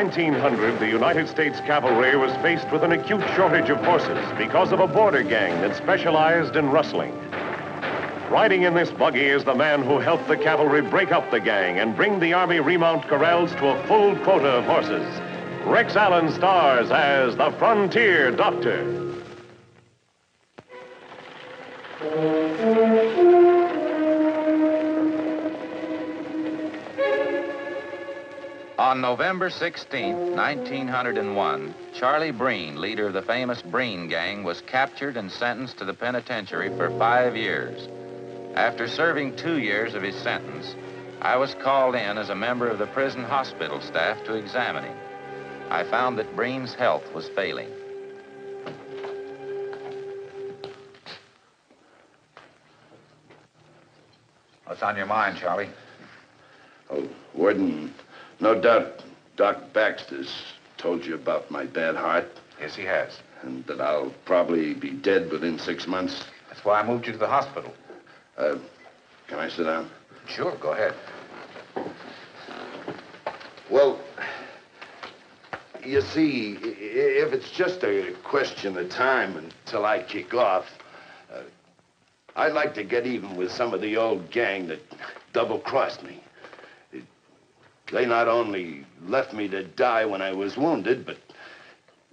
1900, the United States Cavalry was faced with an acute shortage of horses because of a border gang that specialized in rustling. Riding in this buggy is the man who helped the cavalry break up the gang and bring the Army remount corrals to a full quota of horses. Rex Allen stars as the Frontier Doctor. On November 16, 1901, Charlie Breen, leader of the famous Breen Gang, was captured and sentenced to the penitentiary for 5 years. After serving 2 years of his sentence, I was called in as a member of the prison hospital staff to examine him. I found that Breen's health was failing. What's on your mind, Charlie? Oh, Warden, no doubt Doc Baxter's told you about my bad heart. Yes, he has. And that I'll probably be dead within 6 months. That's why I moved you to the hospital. Can I sit down? Sure, go ahead. Well, you see, if it's just a question of time until I kick off, I'd like to get even with some of the old gang that double-crossed me. They not only left me to die when I was wounded, but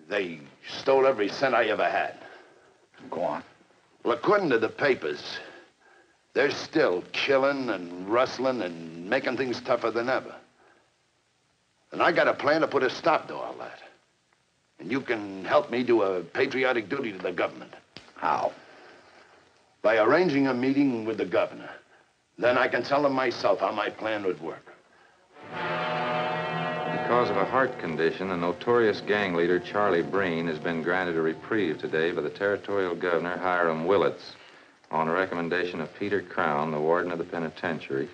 they stole every cent I ever had. Go on. Well, according to the papers, they're still killing and rustling and making things tougher than ever. And I got a plan to put a stop to all that. And you can help me do a patriotic duty to the government. How? By arranging a meeting with the governor. Then I can tell him myself how my plan would work. Because of a heart condition, the notorious gang leader Charlie Breen has been granted a reprieve today by the Territorial Governor Hiram Willits on a recommendation of Peter Crown, the warden of the penitentiary,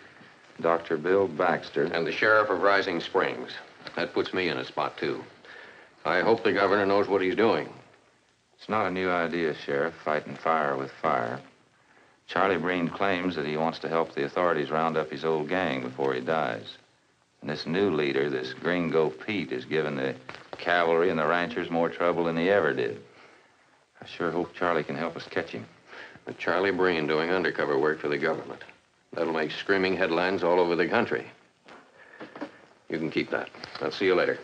Dr. Bill Baxter, and the sheriff of Rising Springs. That puts me in a spot, too. I hope the governor knows what he's doing. It's not a new idea, Sheriff, fighting fire with fire. Charlie Breen claims that he wants to help the authorities round up his old gang before he dies. And this new leader, this Gringo Pete, is giving the cavalry and the ranchers more trouble than he ever did. I sure hope Charlie can help us catch him. But Charlie Breen doing undercover work for the government. That'll make screaming headlines all over the country. You can keep that. I'll see you later.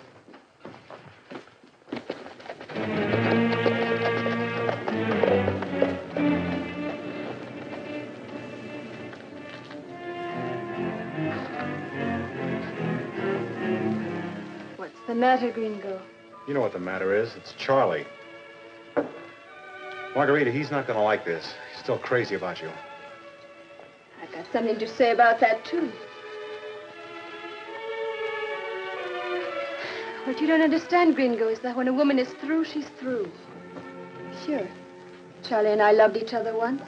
What's the matter, Gringo? You know what the matter is. It's Charlie. Margarita, he's not going to like this. He's still crazy about you. I've got something to say about that, too. What you don't understand, Gringo, is that when a woman is through, she's through. Sure. Charlie and I loved each other once.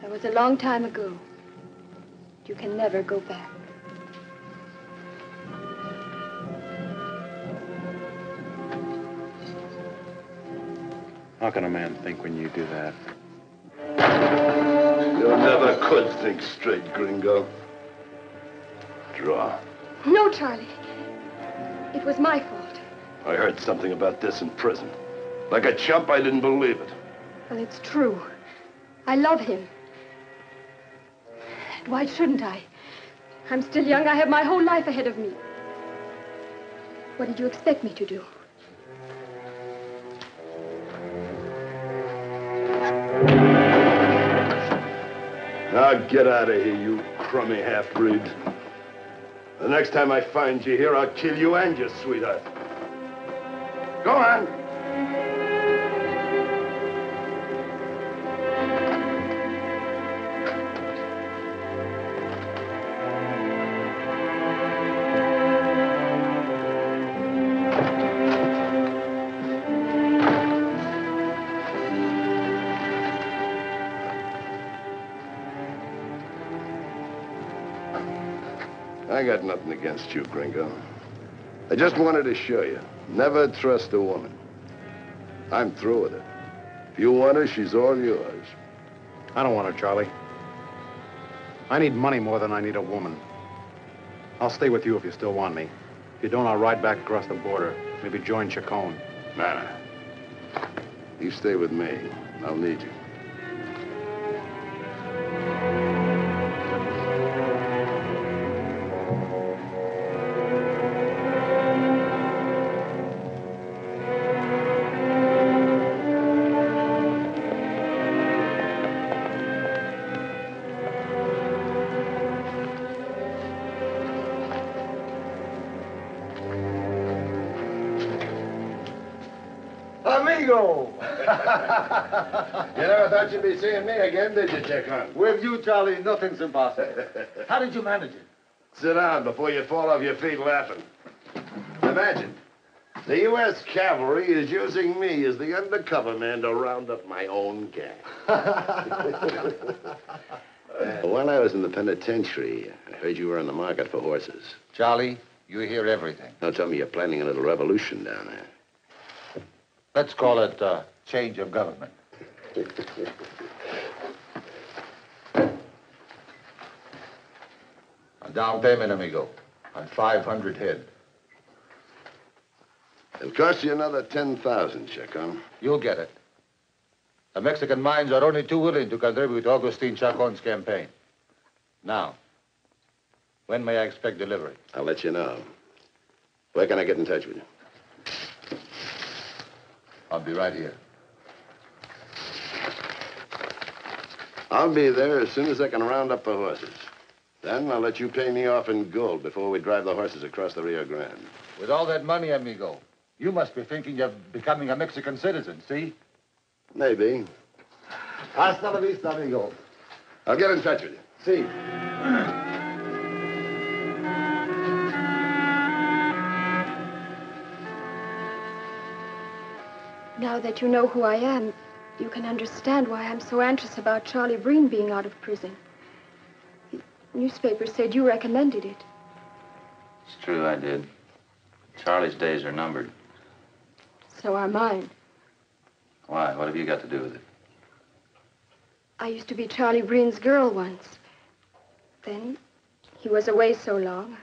That was a long time ago. You can never go back. How can a man think when you do that? You never could think straight, Gringo. Draw. No, Charlie. It was my fault. I heard something about this in prison. Like a chump, I didn't believe it. Well, it's true. I love him. And why shouldn't I? I'm still young. I have my whole life ahead of me. What did you expect me to do? Now get out of here, you crummy half-breed. The next time I find you here, I'll kill you and your sweetheart. Go on. I got nothing against you, Gringo. I just wanted to show you. Never trust a woman. I'm through with her. If you want her, she's all yours. I don't want her, Charlie. I need money more than I need a woman. I'll stay with you if you still want me. If you don't, I'll ride back across the border. Maybe join Chacon. Nah. You stay with me. I'll need you. Amigo! You never thought you'd be seeing me again, did you, Chacon? With you, Charlie, nothing's impossible. How did you manage it? Sit down before you fall off your feet laughing. Imagine, the U.S. Cavalry is using me as the undercover man to round up my own gang. While I was in the penitentiary, I heard you were on the market for horses. Charlie, you hear everything. Now tell me you're planning a little revolution down there. Let's call it change of government. A down payment, amigo, on 500 head. It'll cost you another 10,000, Chacon. You'll get it. The Mexican mines are only too willing to contribute to Agustin Chacon's campaign. Now, when may I expect delivery? I'll let you know. Where can I get in touch with you? I'll be right here. I'll be there as soon as I can round up the horses. Then I'll let you pay me off in gold before we drive the horses across the Rio Grande. With all that money, amigo, you must be thinking of becoming a Mexican citizen, see? Maybe. Hasta la vista, amigo. I'll get in touch with you. See. Now that you know who I am, you can understand why I'm so anxious about Charlie Breen being out of prison. The newspaper said you recommended it. It's true, I did. Charlie's days are numbered. So are mine. Why? What have you got to do with it? I used to be Charlie Breen's girl once. Then he was away so long.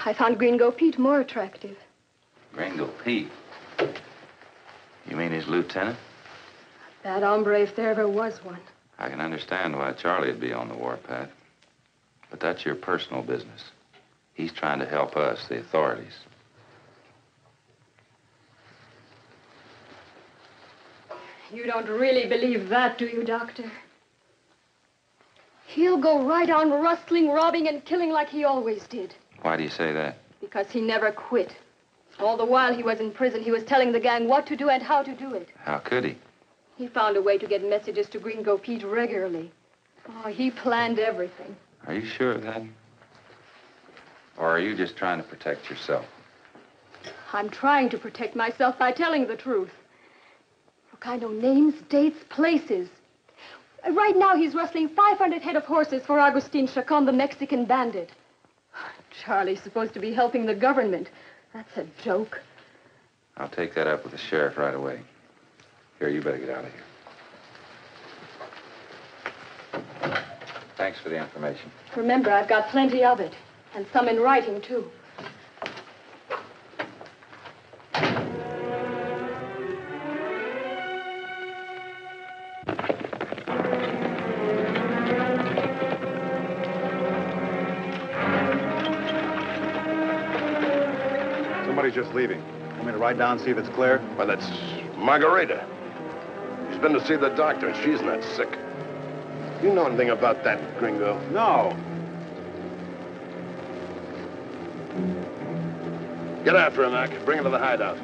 I found Gringo Pete more attractive. Gringo Pete? You mean his lieutenant? That hombre, if there ever was one. I can understand why Charlie'd be on the warpath. But that's your personal business. He's trying to help us, the authorities. You don't really believe that, do you, Doctor? He'll go right on rustling, robbing, and killing like he always did. Why do you say that? Because he never quit. All the while he was in prison, he was telling the gang what to do and how to do it. How could he? He found a way to get messages to Gringo Pete regularly. Oh, he planned everything. Are you sure of that? Or are you just trying to protect yourself? I'm trying to protect myself by telling the truth. Look, I know names, dates, places. Right now, he's rustling 500 head of horses for Agustin Chacon, the Mexican bandit. Charlie's supposed to be helping the government. That's a joke. I'll take that up with the sheriff right away. Here, you better get out of here. Thanks for the information. Remember, I've got plenty of it. And some in writing, too. Somebody's just leaving. Want me to ride down and see if it's clear? Well, that's Margarita. She's been to see the doctor, and she's not sick. You know anything about that, Gringo? No. Get after him, Mac. Bring him to the hideout.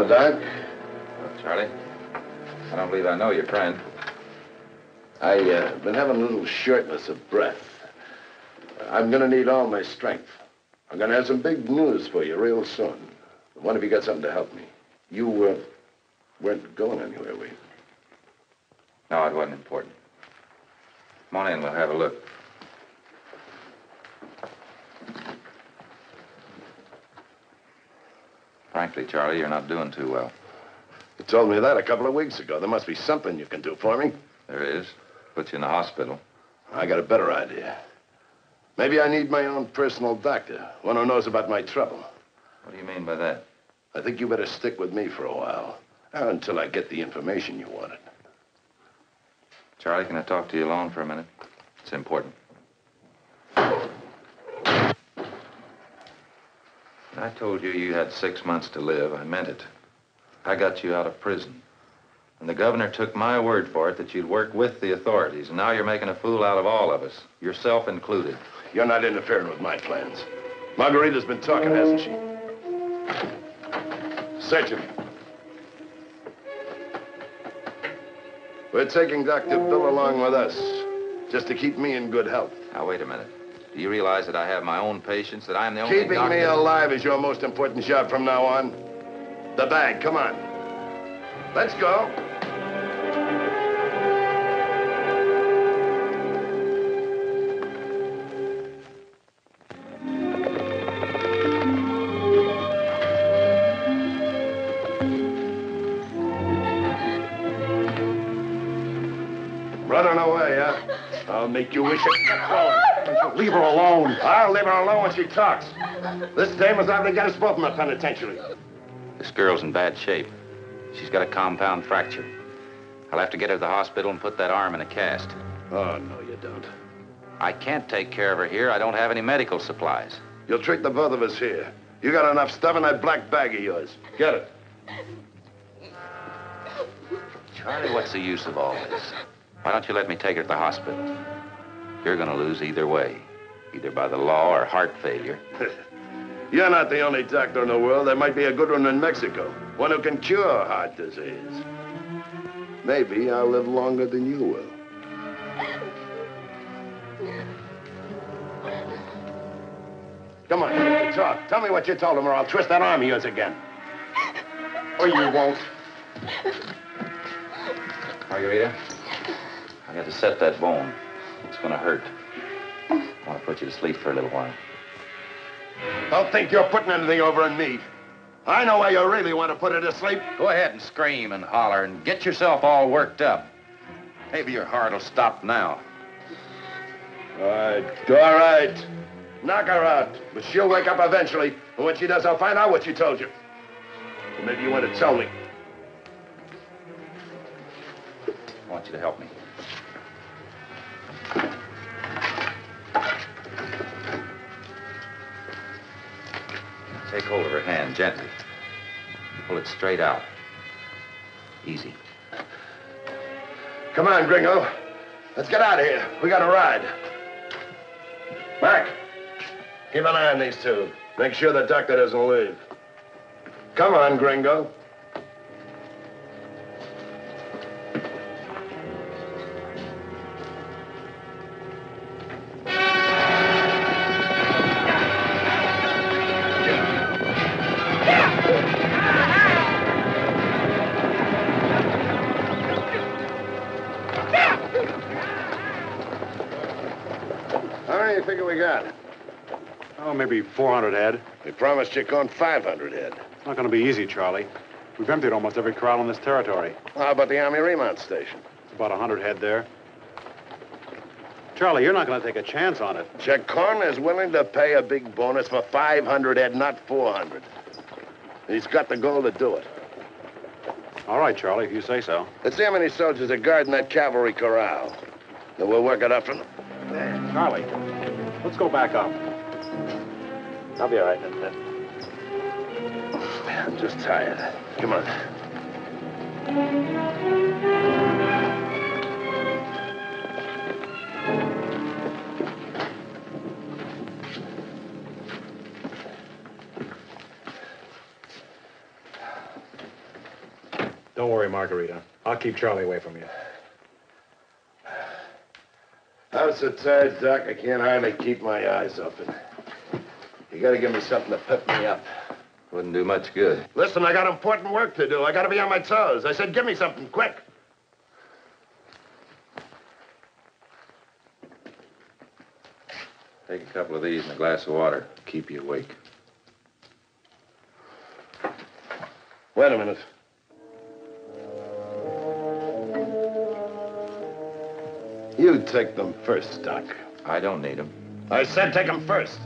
Hello, Doc. Charlie, I don't believe I know your friend. I've been having a little shortness of breath. I'm going to need all my strength. I'm going to have some big news for you real soon. I wonder if you got something to help me. You weren't going anywhere, were you? No, it wasn't important. Come on in, we'll have a look. Frankly, Charlie, you're not doing too well. You told me that a couple of weeks ago. There must be something you can do for me. There is. Put you in the hospital. I got a better idea. Maybe I need my own personal doctor, one who knows about my trouble. What do you mean by that? I think you better stick with me for a while, until I get the information you wanted. Charlie, can I talk to you alone for a minute? It's important. When I told you you had 6 months to live, I meant it. I got you out of prison. And the governor took my word for it that you'd work with the authorities. And now you're making a fool out of all of us, yourself included. You're not interfering with my plans. Margarita's been talking, hasn't she? Search him. We're taking Dr. Bill along with us, just to keep me in good health. Now, wait a minute. Do you realize that I have my own patients, that I'm the only Keeping doctor? me alive is your most important job from now on. The bag, come on. Let's go. Running away, huh? I'll make you wish it. Get going. Leave her alone. I'll leave her alone when she talks. This dame is out to get us both in the penitentiary. This girl's in bad shape. She's got a compound fracture. I'll have to get her to the hospital and put that arm in a cast. Oh, no, you don't. I can't take care of her here. I don't have any medical supplies. You'll treat the both of us here. You got enough stuff in that black bag of yours. Get it. Charlie, what's the use of all this? Why don't you let me take her to the hospital? You're going to lose either way, either by the law or heart failure. You're not the only doctor in the world. There might be a good one in Mexico, one who can cure heart disease. Maybe I'll live longer than you will. Come on, you need to talk. Tell me what you told him, or I'll twist that arm of yours again. Or you won't. Margarita, I got to set that bone. It's going to hurt. I want to put you to sleep for a little while. Don't think you're putting anything over on me. I know why you really want to put her to sleep. Go ahead and scream and holler and get yourself all worked up. Maybe your heart will stop now. All right. Knock her out. But she'll wake up eventually. And when she does, I'll find out what she told you. Or maybe you want to tell me. I want you to help me. Take hold of her hand gently. Pull it straight out. Easy. Come on, Gringo. Let's get out of here. We got a ride. Mac, keep an eye on these two. Make sure the doctor doesn't leave. Come on, Gringo. How many do you figure we got? Oh, maybe 400 head. We promised you on 500 head. It's not going to be easy, Charlie. We've emptied almost every corral in this territory. How about the Army remount station? About 100 head there. Charlie, you're not going to take a chance on it. Chacon is willing to pay a big bonus for 500 head, not 400. He's got the gold to do it. All right, Charlie, if you say so. Let's see how many soldiers are guarding that cavalry corral. Then we'll work it up from there. Charlie, let's go back up. I'll be all right in a minute. I'm just tired. Come on. Don't worry, Margarita. I'll keep Charlie away from you. I'm so tired, Doc, I can't hardly keep my eyes open. You gotta give me something to pep me up. Wouldn't do much good. Listen, I got important work to do. I gotta be on my toes. I said, give me something, quick. Take a couple of these and a glass of water. Keep you awake. Wait a minute. You take them first, Doc. I don't need them. I said take them first.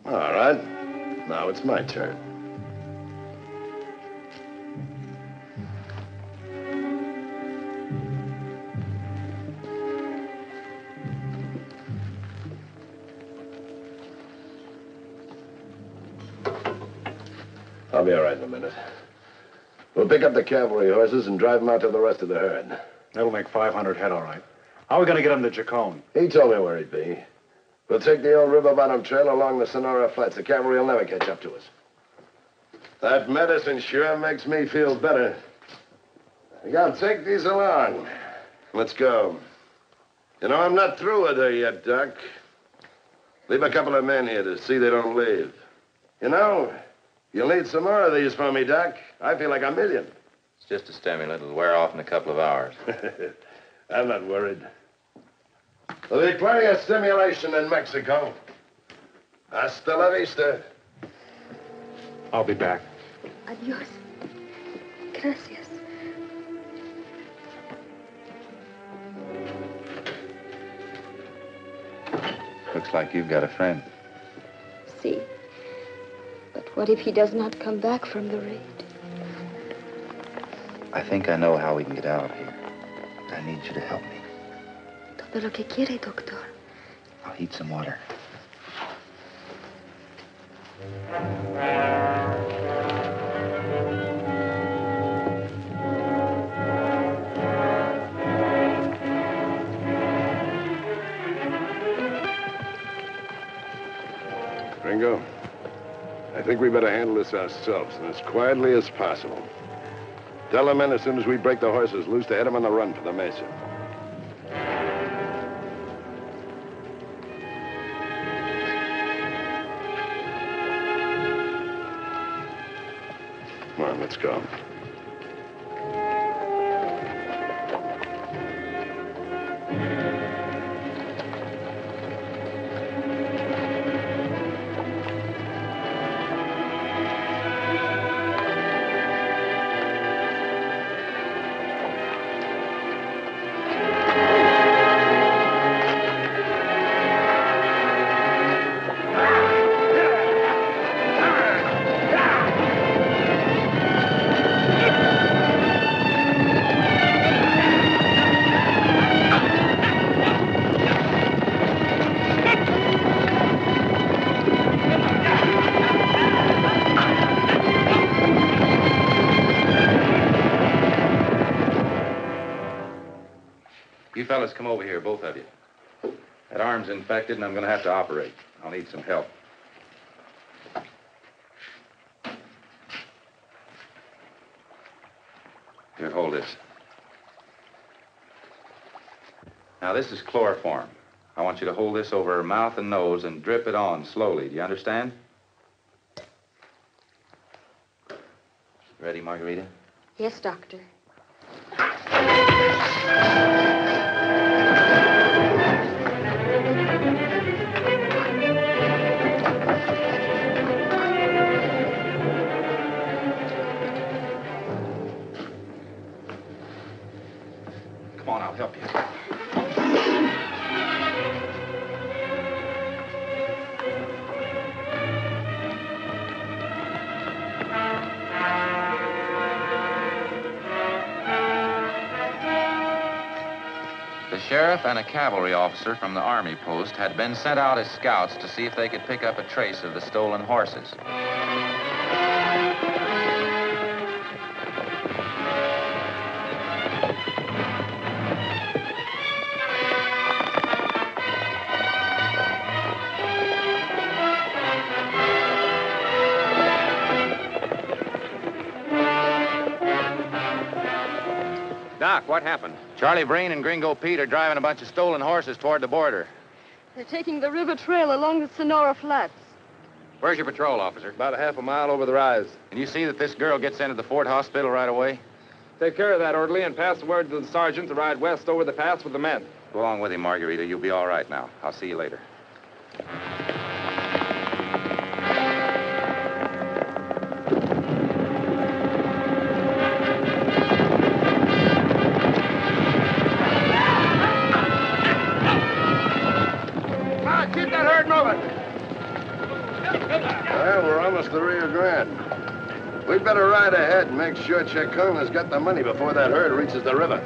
All right. Now it's my turn. I'll be all right in a minute. We'll pick up the cavalry horses and drive them out to the rest of the herd. That'll make 500 head, all right. How are we going to get them to Chacon? He told me where he'd be. We'll take the old river bottom trail along the Sonora Flats. The cavalry will never catch up to us. That medicine sure makes me feel better. I gotta take these along. Let's go. You know, I'm not through with her yet, Doc. Leave a couple of men here to see they don't leave. You know, you'll need some more of these for me, Doc. I feel like a million. It's just a stimulant. It'll wear off in a couple of hours. I'm not worried. There'll be plenty of stimulation in Mexico. Hasta la vista. I'll be back. Adios. Gracias. Looks like you've got a friend. See. But what if he does not come back from the raid? I think I know how we can get out of here. I need you to help me. Todo lo que quiere, doctor. I'll heat some water. Gringo, I think we better handle this ourselves and as quietly as possible. Tell the men as soon as we break the horses loose to head them on the run for the mesa. Come on, let's go. You fellas come over here, both of you. That arm's infected, and I'm going to have to operate. I'll need some help. Here, hold this. Now, this is chloroform. I want you to hold this over her mouth and nose and drip it on slowly. Do you understand? Ready, Margarita? Yes, doctor. Come on, I'll help you. The sheriff and a cavalry officer from the army post had been sent out as scouts to see if they could pick up a trace of the stolen horses. Doc, what happened? Charlie Breen and Gringo Pete are driving a bunch of stolen horses toward the border. They're taking the river trail along the Sonora Flats. Where's your patrol, officer? About a half a mile over the rise. Can you see that this girl gets into the Fort Hospital right away? Take care of that, orderly, and pass the word to the sergeant to ride west over the pass with the men. Go along with him, Margarita. You'll be all right now. I'll see you later. Keep that herd moving. Well, we're almost the Rio Grande. We'd better ride ahead and make sure Chacon has got the money before that herd reaches the river.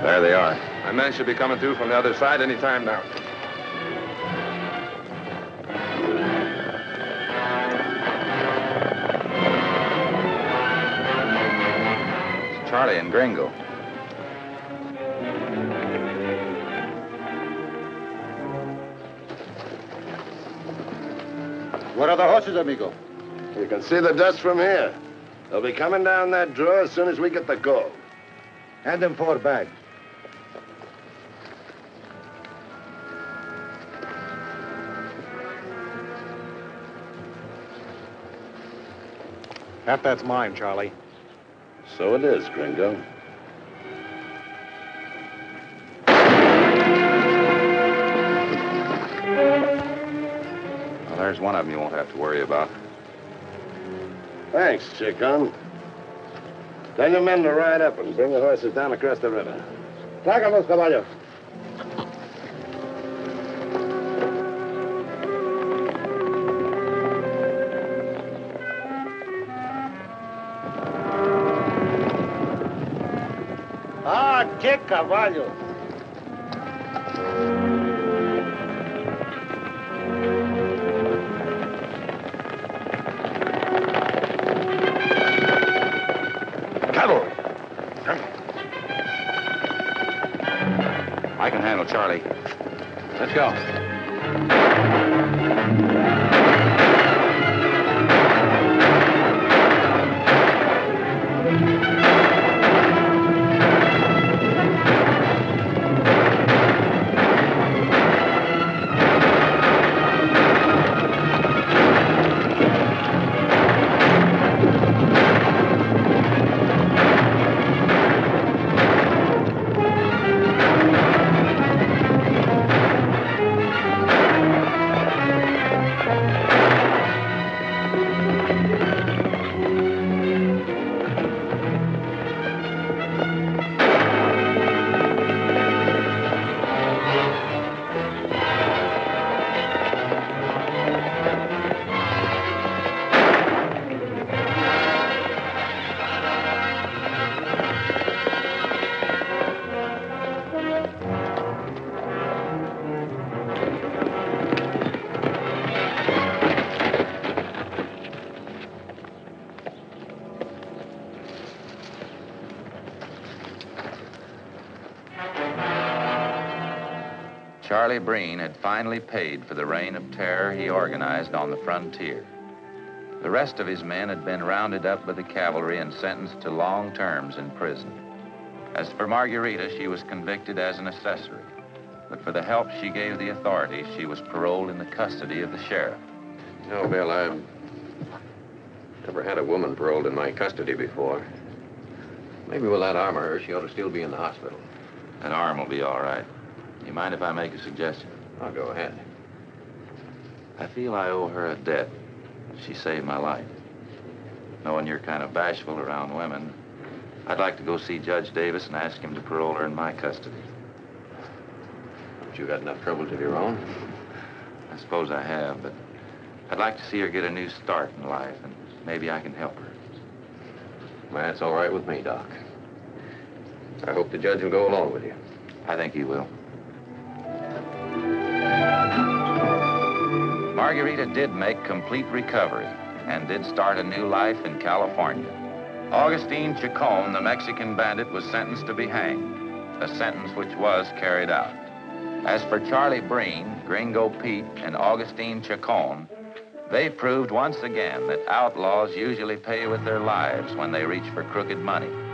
There they are. My men should be coming through from the other side any time now. It's Charlie and Gringo. Where are the horses, amigo? You can see the dust from here. They'll be coming down that draw as soon as we get the go. Hand them 4 bags. Half that's mine, Charlie. So it is, Gringo. Well, there's one of them you won't have to worry about. Thanks, Chacon. Tell your men to ride up and bring the horses down across the river. Tráiganos, caballo. Ah, qué caballos. Cavalry. I can handle Charlie. Let's go. Charlie Breen had finally paid for the reign of terror he organized on the frontier. The rest of his men had been rounded up by the cavalry and sentenced to long terms in prison. As for Margarita, she was convicted as an accessory. But for the help she gave the authorities, she was paroled in the custody of the sheriff. No, Bill, I've never had a woman paroled in my custody before. Maybe with that arm of hers, she ought to still be in the hospital. That arm will be all right. You mind if I make a suggestion? I'll go ahead. I feel I owe her a debt. She saved my life. Knowing you're kind of bashful around women, I'd like to go see Judge Davis and ask him to parole her in my custody. Haven't you got enough troubles of your own? I suppose I have, but I'd like to see her get a new start in life, and maybe I can help her. Well, that's all right with me, Doc. I hope the judge will go along with you. I think he will. Margarita did make complete recovery and did start a new life in California. Augustine Chacon, the Mexican bandit, was sentenced to be hanged, a sentence which was carried out. As for Charlie Breen, Gringo Pete, and Augustine Chacon, They proved once again that outlaws usually pay with their lives when they reach for crooked money.